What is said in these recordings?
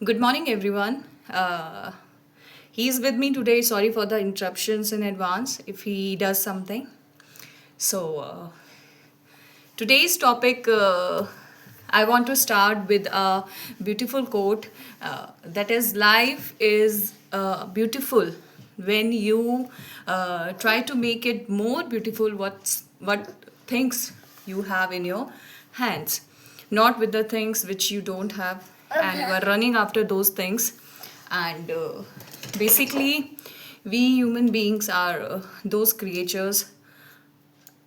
Good morning, everyone. He's with me today. Sorry for the interruptions in advance if he does something. So, today's topic, I want to start with a beautiful quote that is, life is beautiful when you try to make it more beautiful what things you have in your hands, not with the things which you don't have, and you are running after those things. And basically, we human beings are those creatures.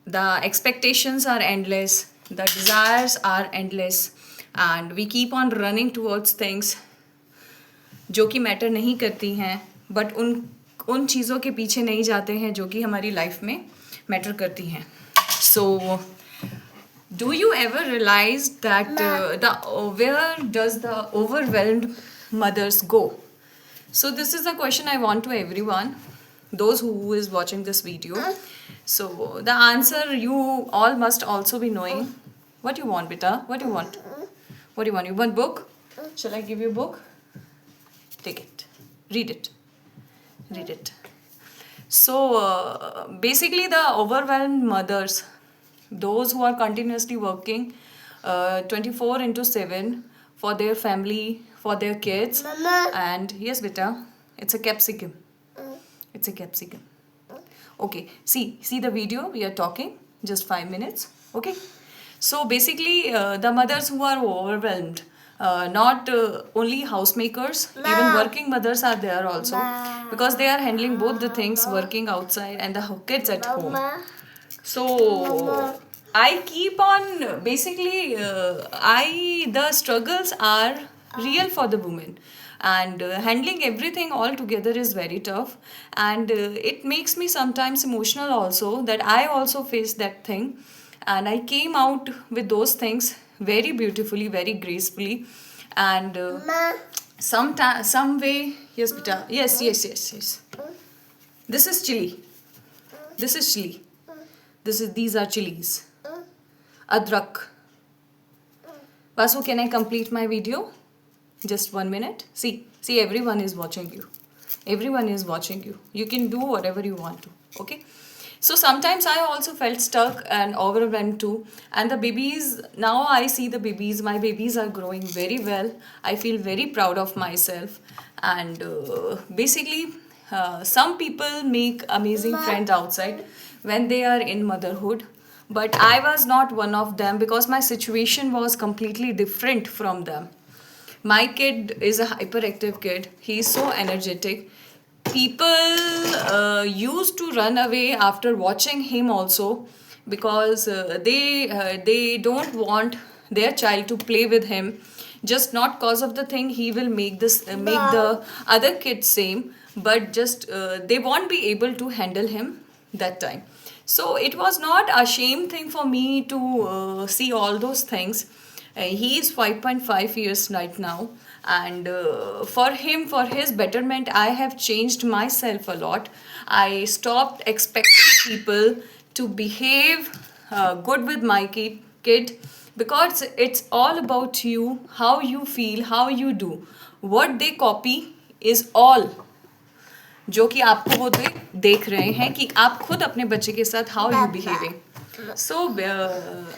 The expectations are endless, the desires are endless, and we keep on running towards things जो कि matter नहीं करती हैं, but उन चीज़ों के पीछे नहीं जाते हैं जो कि हमारी लाइफ में मैटर करती हैं. सो do you ever realize that the where does the overwhelmed mothers go? So this is a question I want to everyone, those who is watching this video. So the answer you all must also be knowing. What you want, beta? What you want? What do you want? You want book? Shall I give you a book? Take it. Read it. Read it. So basically, the overwhelmed mothers, those who are continuously working 24 into 7 for their family, for their kids. Mama. And yes, beta, it's a capsicum. It's a capsicum. Okay, see the video we are talking, just 5 minutes. Okay, so basically, the mothers who are overwhelmed, not only housemakers, even working mothers are there also, because they are handling both the things, working outside and the kids at home. So I keep on basically, the struggles are real for the women, and handling everything all together is very tough, and it makes me sometimes emotional also, that I also face that thing, and I came out with those things very beautifully, very gracefully, and some way. Yes, beta. Yes. This is chili. This is chili. These are chilies. Adrak. Vasu, can I complete my video? Just 1 minute. See, everyone is watching you. Everyone is watching you. You can do whatever you want to. Okay. So sometimes I also felt stuck and overwhelmed too. And the babies, now I see the babies, my babies are growing very well. I feel very proud of myself. And basically, some people make amazing friends outside when they are in motherhood. But I was not one of them, because my situation was completely different from them. My kid is a hyperactive kid. He's so energetic. People used to run away after watching him also, because they don't want their child to play with him, just not cause of the thing he will make the other kids same, but just they won't be able to handle him that time. So it was not a shame thing for me to see all those things. He is 5.5 years right now, and for him, for his betterment, I have changed myself a lot. I stopped expecting people to behave good with my kid, because it's all about you, how you feel, how you do. What they copy is all जो कि आपको वो देख रहे हैं कि आप खुद अपने बच्चे के साथ how you behaving. So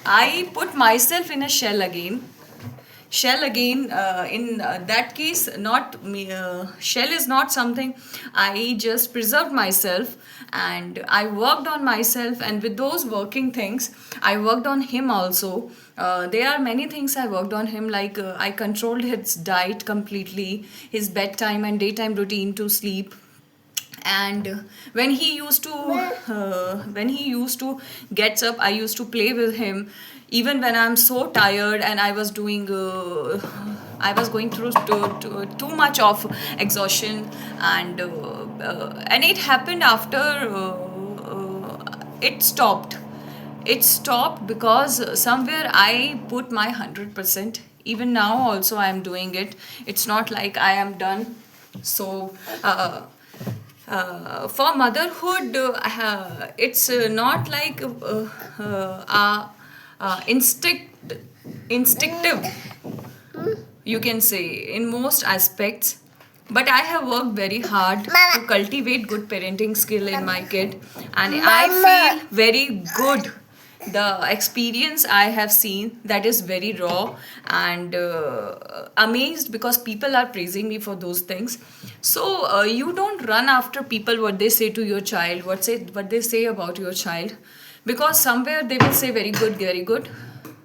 I put myself in a shell again. In that case, not me, shell is not something. I just preserved myself, and I worked on myself, and with those working things, I worked on him also. There are many things I worked on him, like I controlled his diet completely, his bedtime and daytime routine to sleep. And when he used to gets up, I used to play with him, even when I'm so tired and I was going through too much of exhaustion, and it happened after it stopped because somewhere I put my 100%. Even now also I am doing it. It's not like I am done. So for motherhood, it's not like instinctive. you can say, in most aspects. But I have worked very hard to cultivate good parenting skill in my kid, and I feel very good. The experience I have seen, that is very raw, and amazed because people are praising me for those things. So you don't run after people, what they say to your child, what they say about your child, because somewhere they will say very good, very good.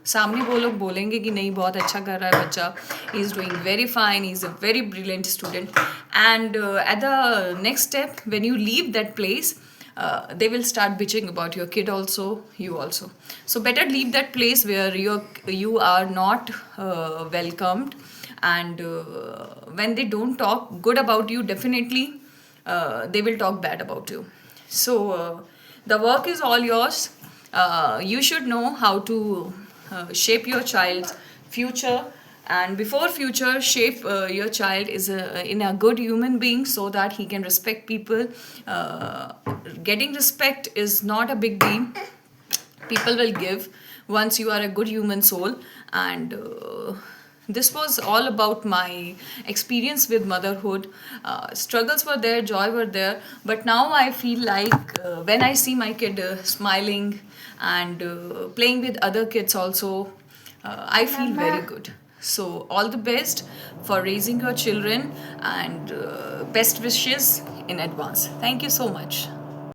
सामने वो लोग बोलेंगे कि नहीं, बहुत अच्छा कर रहा है बच्चा, he is doing very fine, he is a very brilliant student. And at the next step, when you leave that place, they will start bitching about your kid also, you also. So better leave that place where you are not welcomed, and when they don't talk good about you, definitely they will talk bad about you. So the work is all yours. You should know how to shape your child's future, and before future, shape your child in a good human being, so that he can respect people. uh, Getting respect is not a big deal. People will give once you are a good human soul. And this was all about my experience with motherhood. Struggles were there, joy were there, but now I feel like when I see my kid smiling and playing with other kids also, I feel very good. So all the best for raising your children, and best wishes in advance. Thank you so much.